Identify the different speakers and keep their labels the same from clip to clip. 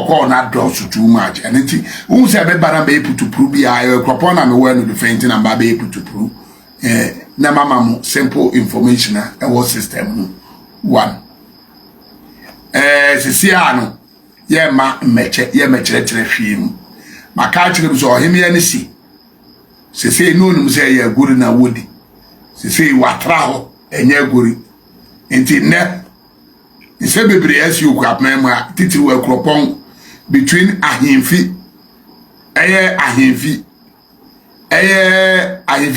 Speaker 1: call not draws too much. And it's who's ever been able to prove be I Okuapeman and well the fainting and be able to prove. Na mama simple information was system one. Sisiano, ye ma meche, ye meche film. My catcher was or him any see. Say no, say ye good in a woody. Say what travel and ye good. Inti ne. Inse baby as you Okuapeman titi we Okuapeman between ahimfi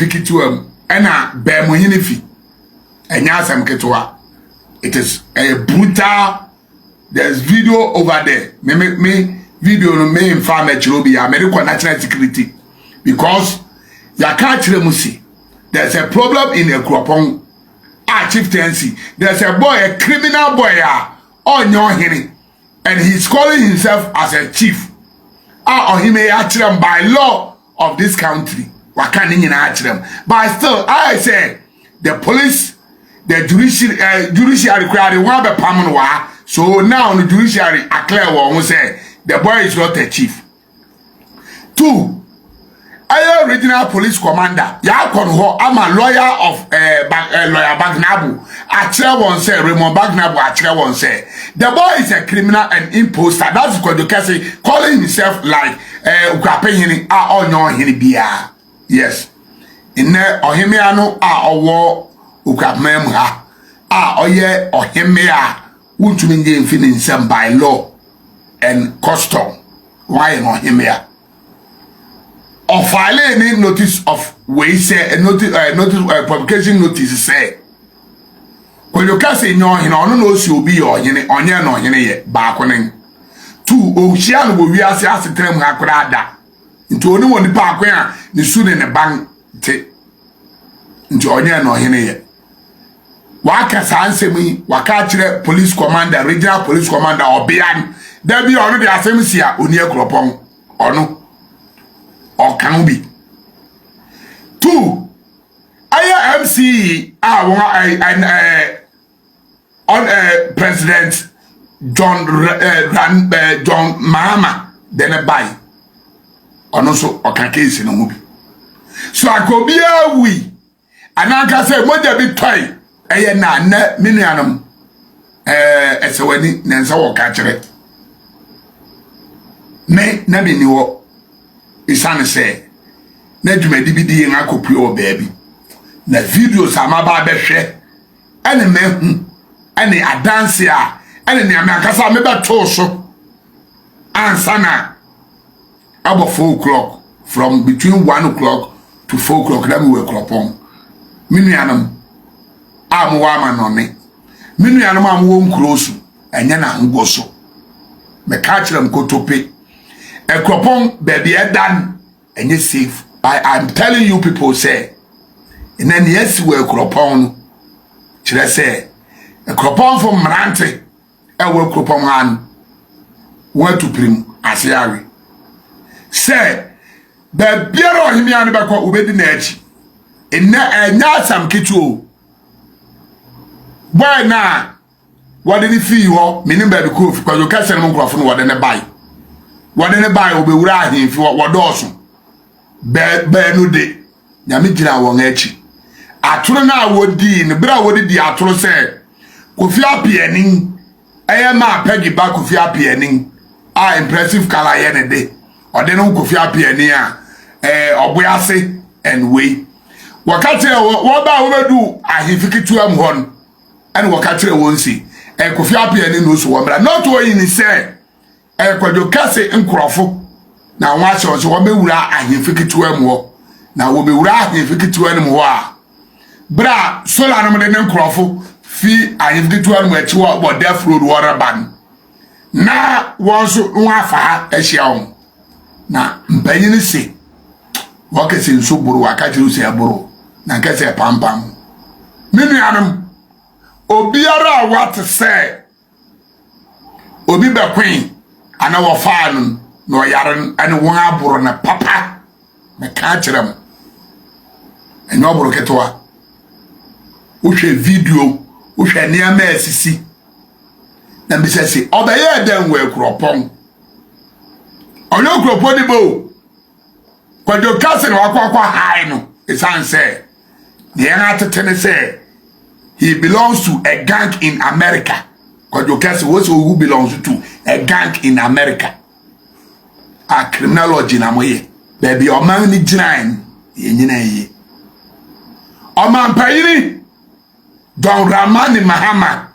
Speaker 1: kituam ena be mo hine fi enya asem ketwa. It is a brutal. There's video over there. Me video no me inform Chirobi American national security because ya can't musi. There's a problem in a Okuapeman chieftaincy. There's a boy, a criminal boy, on your hearing, and he's calling himself as a chief. Or he may actually by law of this country. But still, I say the police, the judiciary required one be permanent. So now the judiciary are clear one say the boy is not a chief. Two. I original police commander. Ya konho. I'm a lawyer of lawyer Bagnabu. Actually one say Raymond Bagnabu. Actually one say the boy is a criminal and imposter. That's because you can say calling himself like Okuapeman on your hinibia. Yes. In there ohimiano owo Okuapeman ha oye ohimia wuntumi nge mfini by law and custom. Why no ohimia? Or file any notice of way say a notice publication notice say when you can say no he no so be or hene onye no hene ye baako nen two ohia no bo wi ase asetrem ha kora da nti oni woni paako a ni su ne ban te nti onye no hene ye waka sansemi waka kire police commander regional police commander obian da bi ono de asem sia oni Okuapeman ono or can be. Two, I MC on President John Mahama then a buy. Or also or can case in a movie. So I could be a we. And I can say what bit toy. Na minianum as a wedding Nansa or catcher it. Nay, never knew. Isane say na dwumadi bi di en akopi o baby na videos amaba behwe ene mehu ene adanse a ene ne amakasa me beto so ansana about 4 o'clock from between 1 o'clock to 4 o'clock na me we Okuapeman minuanam amwa manone minuanam amwo nkrosu enye na ngoso me ka kirem kotope Okuapeman baby done and you safe. I'm telling you people say and then yes we Okuapeman should I say Okuapeman from Marante Okuapeman went to prim asiari say the bureau him and back obedi na echi enya sam kitu boy na what did he feel ho meaning baby ko because you can send them Okuapeman what then buy what then buy obewura ahimfi what doso be no de nyame gina won achi atoro na wodi ne bra wodi di atoro se Kofi Apianin ma pegi ba Kofi Apianin impressive color ye ne de o de no Kofi Apianin oboyase and we wakati wo ba wo bedu ahimfikitu am hon and wakati won si Kofi Apianin no so wo bra not wo yin say kwadwo kase nkrofo na wa che so wo bewura ahimfikitu am ho na wo bewura ahimfikitu am ho a bra sola no de nkrofo fi ahimfikitu am achi wo death road water ban na won so nwa fa ahia wo na mpanyin si wo kase nso buru akachi usi aburu na kase pampam minu anum obiara what say obi be queen ana wo faanu no yaren ani won aburu na papa me ka kirem enyo buru ketwa wo hwe video wo hwe niam asisi na bi sese obaye dan we Okuapeman Onyo Okuapeman bo. Kwajo kase na wakwa high no. Esan say the young say he belongs to a gang in America. Kwajo kase who belongs to a gang in America. A criminology na moye. Baby o man ni ginain yenyina yi. O man payini John Dramani Mahama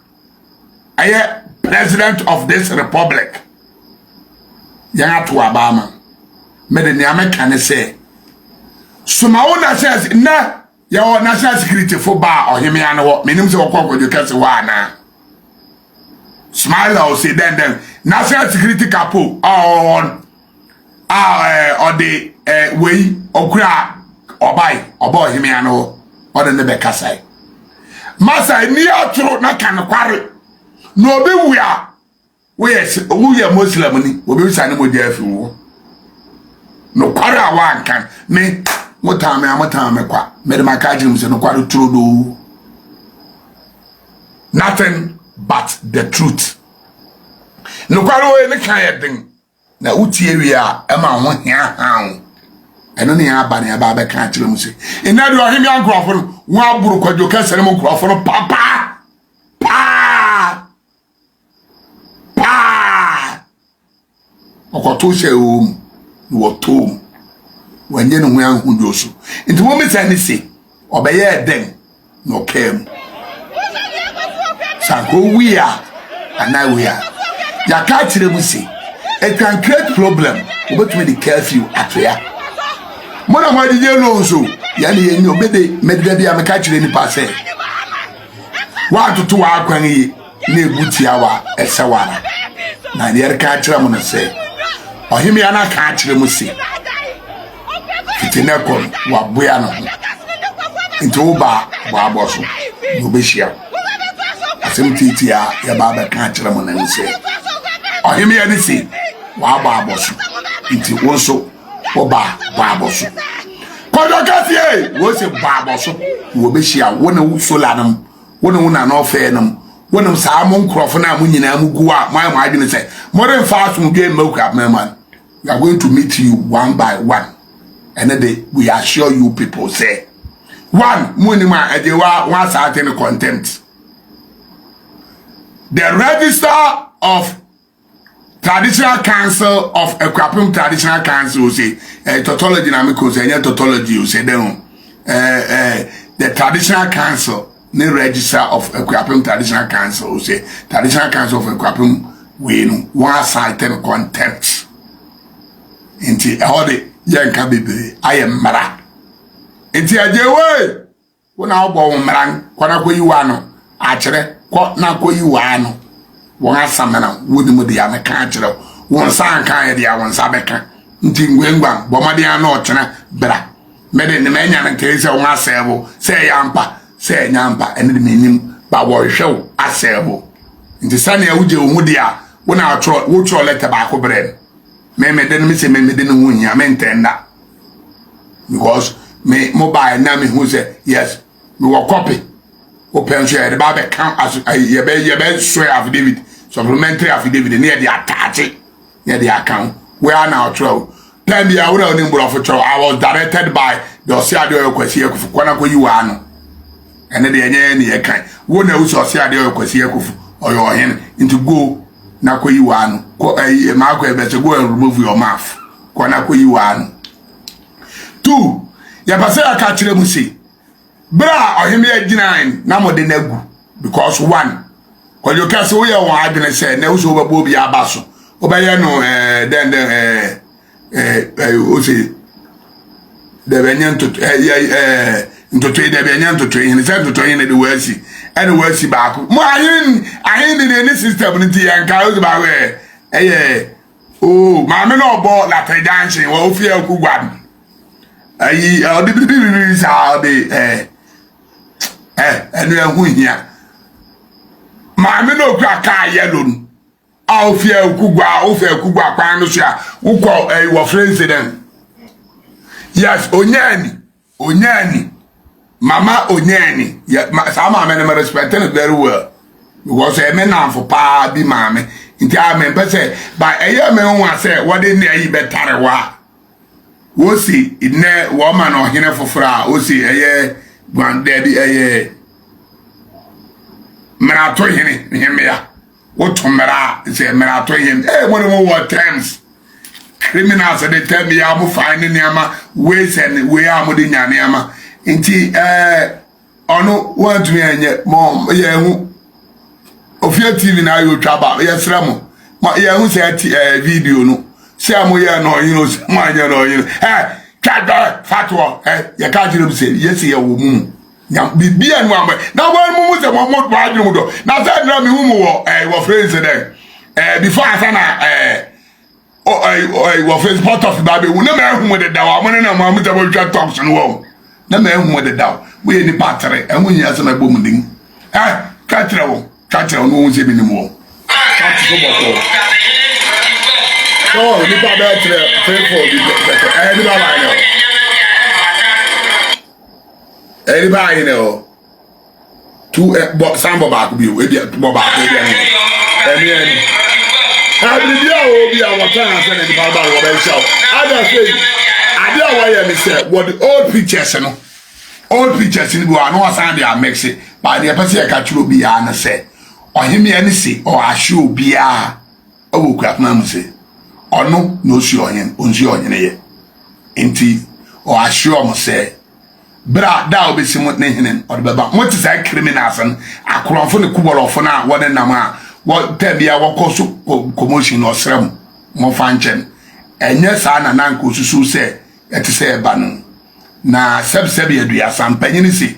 Speaker 1: aye president of this republic. Yana to Obama. Mede ni America ne say Sumaona says na your national security for bar or him and what meaning so kwa you can say na smile or say then national security capo on or the way okra obai obo him and or the nebeka sai masa ni atro na kan kware no be we are Muslim ni obi sane mo dia fi wo no kware awan kan me motame kwa me de makaji mu se no kware tro do nothing but the truth no kware we ne kan yedin na utie wi a e ma ho hia han eno ne aba ne aba be kan kire mu se ina de ohimi ankrofo no wo aburu kwajo kasere mu nkrofo no papa okoto she o wotom wanye no ho anhudo so nti wo me say ni se obeye den no kem sanko we are and we are ya ka kire mu se it can create problem obetumi the curfew atria mo na mo dije no so ya ne yen obede medida bia me ka kire ni pa se wa tutu wa akwan yi na ebutia wa esewara na yer ka kire mo na se ohimi ana ka kire mu se fitinekon wa boya no nti oba bo aboso no be hia asem titia ya ba ba ka kire mo na se ohimi ya ni se wa ba aboso nti wonso oba ba aboso kodo kasie wo se ba aboso wo be hia wona sola nam wona wona na ofe nam wona sa mo nkrofo na mo nyina mu gu a mo adwene say modern fast mo game Okuapeman. We are going to meet you one by one. And then we assure you people say one munima edewa one certain contempt. The register of Traditional Council of Okuapeman Traditional Council say tautology na me ko say tautology say then the Traditional Council the register of Okuapeman Traditional Council say Traditional Council of Okuapeman we no one certain contempt. Inti ehode yanka bebe ayem mara inti ajewe wona obo mran kwana ko yiwa no a kire ko na ko yiwa no won asamena wodi mu de ya meka a kire won san kan ye de ya won sa beka nti ngwengwa bomade an no kire bra mede ne manya na kire se won asebo se yampa se nyampa ene de menim ba wo hwew asebo nti sane ya wuje wo de a wona atro wo tro letter ba ko bre me say me den hu nya me ntenda because me mobile na me hu say yes me will copy open share the ba can as ye be swear affidavit supplementary affidavit near the attach near the account where now throw time ya we no nimbo of throw I was directed by the Osiade Okwasi Ekufu kwana ko yiwa no ene de enye ne ye kan wo na uso Osiade Okwasi Ekufu oyo hen into go na ko yiwa no ko ma ko ebe se go and remove your mouth ko na ko yiwa no 2 ya pase aka kire mu si bra ohimi agina na mo de nagu because 1 ko you can say we are one adwene say na uso obo bi abaso obeye no then o say de benyanto ntoto de benyanto to yin se ntoto yin de wasi ene wasi ba ko mo ayin de ni system ni ti yan ka o ba we oh ma me no bo la te dancing wo fi akugwa ayi o de bi sa be enu ehun hia ma me no kwa ka yellow a fi akugwa kwa no so a ukọ wo friends den yes onyani mama onyani yeah, some men respect it very well because I men for pa bi mama nti a me pese ba eye me ho say what dey na yi betare wa wo si ne wo ma no hene fofora o si eye gwande bi eye merato hene hemia wo tomera say merato hene mo what terms criminals they tell me am fine niama ways and we am the niama nti ono want me anye mo ye hu ofia tv na yo twaba ye sra mo ye hu say video no say am ye no you know mo anye no you twaba fatwo ye ka jire bi say yes ye wo mu nyam bibia no am na wo mu say mo mo ba jire mu do na say na me hu mo wo friends there before asana wo face part of baby we na me hu mo de dawa mo na mo am tabo twa talks no wo na me hu mo de dawa we ni patere enwo nya se na bom din ka kire wo no won se bi ni mo ka ti ko boko so ni pa be kire faithful bi ni ba la no ba ni o tu sambo ba ku bi o e bi bo ba ku bi ni Abibia obi a watan ase na di baba wo be show. Ada say ade a wo ye me say what the old pictures no. Old pictures ni bi wa no asan dey mix it. Ba dey pese e ka chiro bi ya na say. Ohime ani say o ahwe obi a owo Okuapeman mu say. Ono no si onyen, onsi onyen ye. Enti o ahwe o mo say bra da obesi mo ne henen o de baba mo ti say criminals an akoronfo ne kubolofo na wo ne nam a what tell me our commotion or sram more function and yes I na nko susu say et say banu na seb ya sam panyin si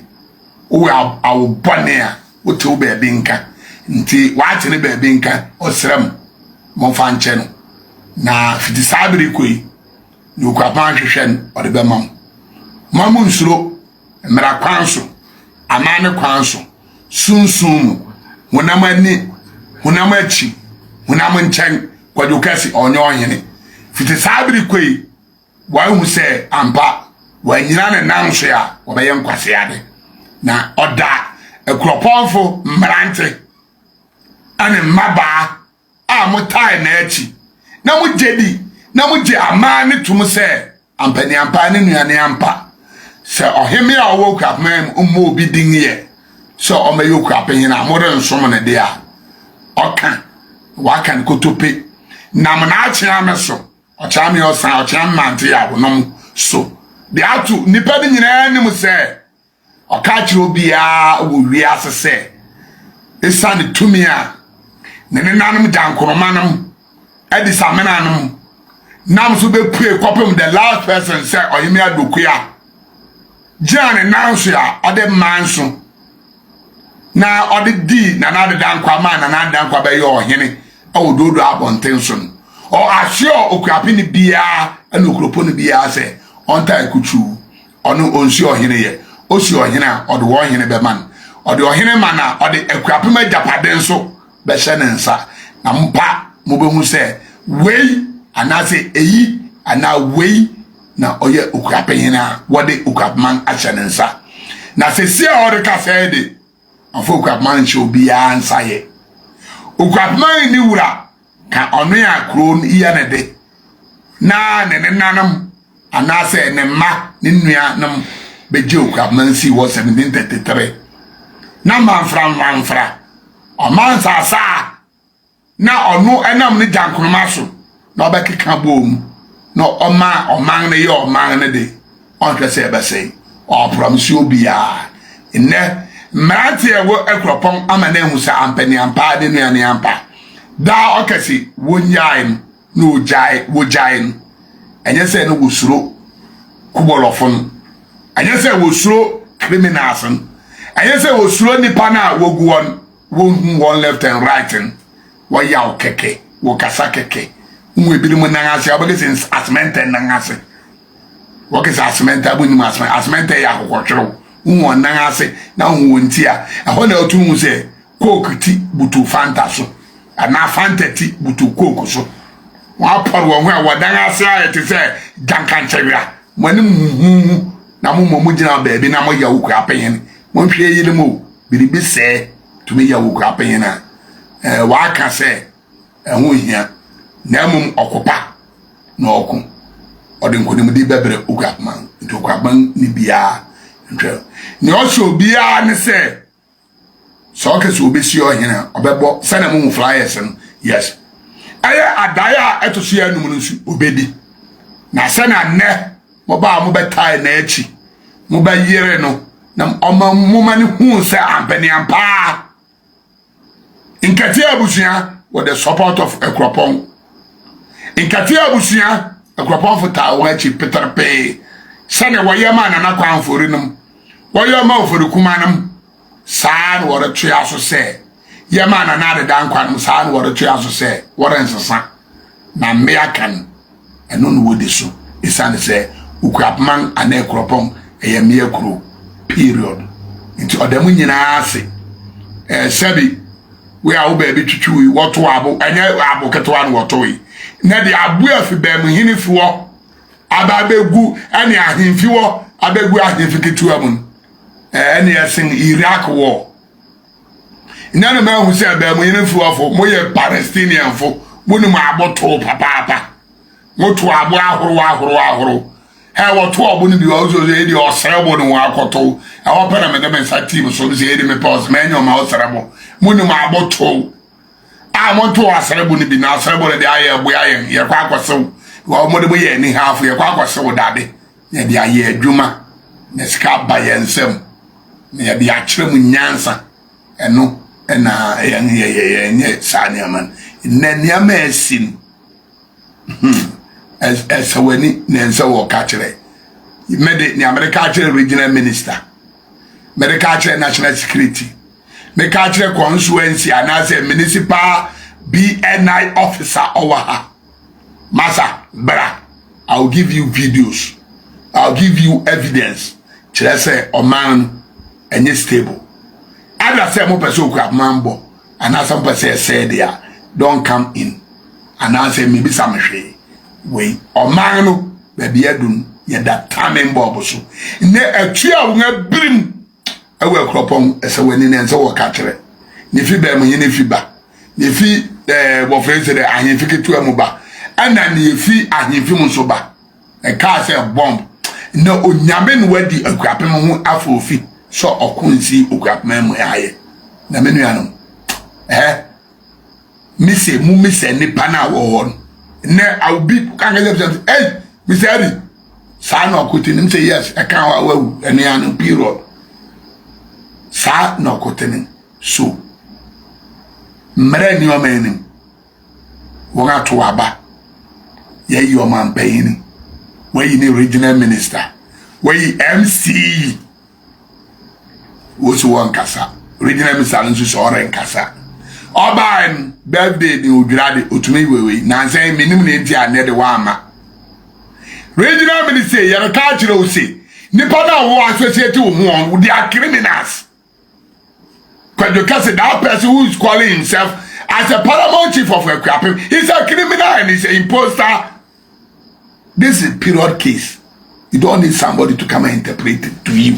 Speaker 1: o awo bonea o te o be nka nti wa te ne be nka o sram more function na fiti sabiri koi ni Okuapeman hwehwen o de be mamu nsuro mera kwanso amane kwanso sunsun wonamani hunamachi hunamanchen kwadukasi onye ohene fiti sabiri koi wa hu se ampa wa nyina ne nanso ya obaye nkwase ade na oda ekroponfo mbrante ane maba a mutai na echi na mujedi na muje amane tum se ampani ampa ne nuane ampa se oheme a wo Okuapeman ummo obi dinye so omaye Okuapeman na modern nsom ne de a oka wakan kotope nam na achia meso ocha me osan ocha mante ya wonom so de atu nipa de nyina nim se oka chiro bia wo wi asese esan tumi a ne nanam dankoromanam edi samenanam nam so be pue kopem the last person say oyemi adokua jane nanso ya ode manso na odi di na na de dankwa ma na dankwa be yo hene awododo abontenson o asio Okuapeman bia na okropon bia se onta ekuchu ono onsi ohene ye osi ohene odi wo ohene be man odi ohene man na odi Okuapeman japaden so be hye ne nsa na mpa mo be hu se wei anase eyi ana wei na oye Okuapeman na wode Okuapeman a hye ne nsa na se se odi ka se de afo Okuapeman nche obi ya ansa ye Okuapeman ni wura ka onu ya kro iya ne de na ne nanam anase ne ma ne nua nam beje Okuapeman si wo 1733 na manfra o man sasa na onu enam ne jankonoma so na obekeka bom no oman ne ye oman ne de on kese be say o promise obi ya enne mrati ewo ekropon amane hu sa ampani ampa de nuane ampa da okasi wonyaim no wojain enye se no wosuro kubolofon enye se wosuro criminals enye se wosuro nipa na wogu won left and right wo yaw keke wo kasa keke nwe bi mu nangase abagese asmente nangase wo kesa asmente abuni mu asmente ya kokotwero nwo nangase na nwo ntia eho na otu mu se coke ti butu fanta so ana fanta ti butu coke so wa paru wo a wadangase ayete se jankanchewia mani mu na mu gina baabi na mo ya Okuapeman mo hwe yile mo biribi se tumi ya Okuapeman na wa ka se ɛho hia na mum okopa na oku ode nkonim di bebre Okuapeman nti Okuapeman ni bia ntwe ne osho bia ne se so ke so obesi ohina obebo se na mum flyers no yes aya adaya etoso ya num nsu obedi na se na ne mo ba mo betai na echi mo ba yire no na oma mo mani hu se ampani ampa inkatia abusia with the support of Okuapeman inkatia abusia Okuapeman for ta wachi Peter Pay sane wayama na nakwan forinum wayama forukumanum san wore twa so se yama na na de dankwan san wore twa so se wore nsesa na mmea kan eno no wodi so isane se Okuapeman ana Okuapeman eyamia kuro period nti odamu nyina ase sabi we are baby twitwi woto abo anya abo ketwa no woto yi na de abu afi ba mu hinifuo ababegu ani ahimfiwo abegu ahimfiketu amun ani asin Iraq war nana ma hu se ba mu hinifuo fo moye Palestinian fo munu ma aboto papa moto abo ahoro he woto abo ni bi ozo e di osrebo no akoto e wo pere me dem sa team so bi se e di me pause me nyo ma osrebo munu ma aboto a monto asrebo ni bi na asrebo de aye abo aye ye kwa akoso wo mo de bo ye ni half ye kwa akoso dade ye de aye adwuma na sika ba ye nsem na ye bi akire mu nyansa eno na ye sani aman na niama esin as wani nensa wo ka kire mede ni America kire regional minister medical kire national security me ka kire constituency anase municipal BNI officer over her masa bra I'll give you videos I'll give you evidence kire say oman enye stable ada say mo person Okuapeman bo anase mo person say there don't come in anase me bi samhwe we oman no ba bia dun ye da tamen bobo so ne atwa wonga birim ewe Okuapeman ese wani ne nse wo ka kire ne fi ba mu ne fi ba ne fi bo friends de ahemfi ketu amu ba ana ne fi ahemfi mu so ba e ka se bomb na onyame no wadi Okuapeman hu afofi so okunsi Okuapeman mu aye na menu anu mise mu mise ni pana wo hon ne awbi kan ga say hey Mr. Ari sa na okutin say yes e kan wa wu ene anu period sa na okutin so mre ni o menim wo ga to aba ye yi o man payini we yi ni regional minister we yi MC wo so won kasa regional minister nso so ore nkasa oban birthday ni odwirade otumi wewe na say minim ne nti ane de wa ama regional minister yero ka kire o se nipa na wo associate wo ho they are criminals. Because that person who is calling himself as a paramount chief of Okuapeman, he's a criminal and he's an imposter. This is a period case. You don't need somebody to come and interpret it to you.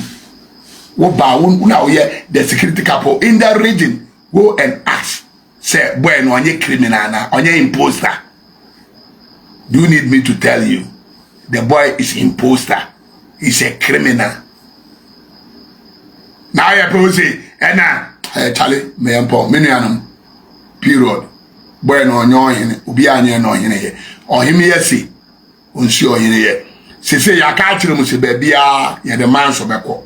Speaker 1: The security couple in that region go and ask, say, bueno, on your criminal, on your imposter. Do you need me to tell you? The boy is imposter. He's a criminal. Now you say, Charlie, me empo, minuanum, period. Bueno, no, ubi anya no hine. O him yesi, unsi o hine ye. Se ya ka kire mu se bebia, ye de manso beko.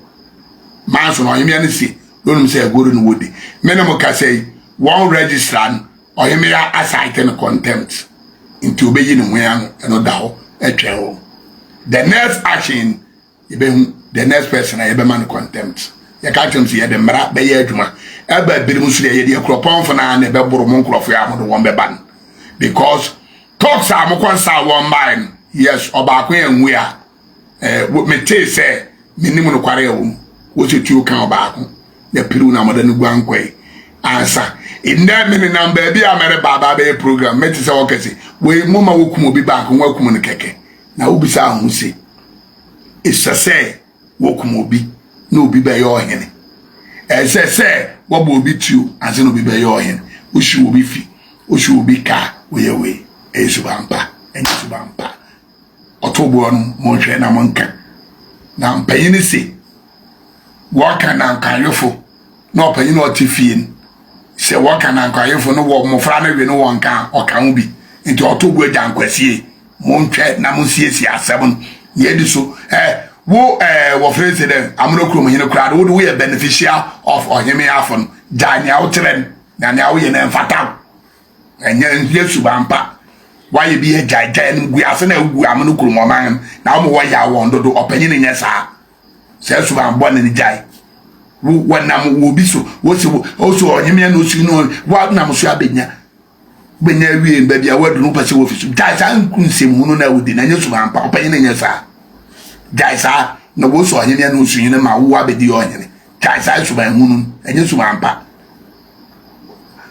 Speaker 1: Manso no him ya nsi, don't say go no wodi. Mena mo ka say, one registrar, o him ya assign no contempt. Into obeyi no hwan eno da ho, etwe ho. The next action, the next person I be man contempt. Ya ka kire mu se ye de mra be ye adwuma. Eba birim so ye de Okuapeman for na be boro mo nkrofo ya mo do won be ban because talks are mo kwansa won ban yes oba ko enwu a me te say minim no kware wo wo se tu kan oba ko ya piru na mo da no gwankoi ansa inda me na ba bi amere baba be program me te say wo kese we mo ma wo kum obi ba ko wo kum no keke na wo bisa hu se isa say wo kum obi na obi be yo hene say wo bo obi tu ase no bi be yo hen wo shi obi fi Oshu bi ka we esubampa enye subampa otobo no mo hwe na mo nka na mpanyin se waka na nkayefo na opanyin otifie se waka na nkayefo no wo mofra na we no wonka okan bi nti otobo agyankwasie mo nhwe na mo siesie asem ye di so wo phrase dem amrokro mo hine kra wo we beneficial of ohime afon janya outren na na wo ye na mfata enye yesubampa why be a giant we are na amno kuro man na mo wa ya won dodo opanyin nya sa se ban born ni jai wo nam wo bi so wo se wo so onyeme na osu no wa nam so abenya wie ba bia wadu no pase wo fisu jai sa nkunsem no na wudi na nya su ban pa opanyin nya sa jai sa na wo so onyeme na osu yin ma wo abedi onyene jai sa su ban hunu nya su ban pa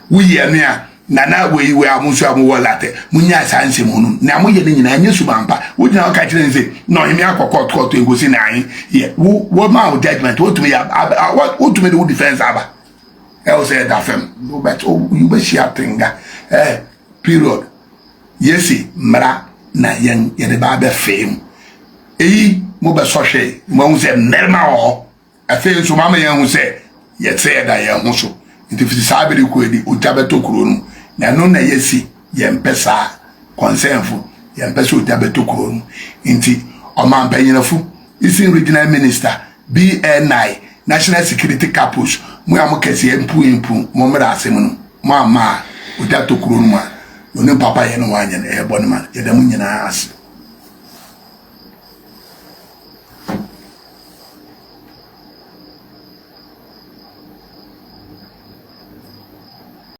Speaker 1: wo ye no ya nana we amusu amuwolate munya sanse munu na amuye ni nyina anya subampa wo jina o ka kire nse no himi akokot engosi na yin ye wo ma judgment wo tumi ya wo tumi the defense aba e say that fam no bet you be share tinga period yesi mra na yen ye de ba be fam eyi mo be so hwe mo hu se nerma o afen so mama yen hu se ye say da yen hu so nti fiti sabiri ko edi o jabeto kuro no na no na yesi yempesa concernful yempesa o jabeto kuro no nti o man panyinafu isin regional minister BNI national security capos mo am kese empu mo mra asem no mo ama o jabeto kuro no ma no papa ye no wanya na e bɔ no ma ye da mu nyina ase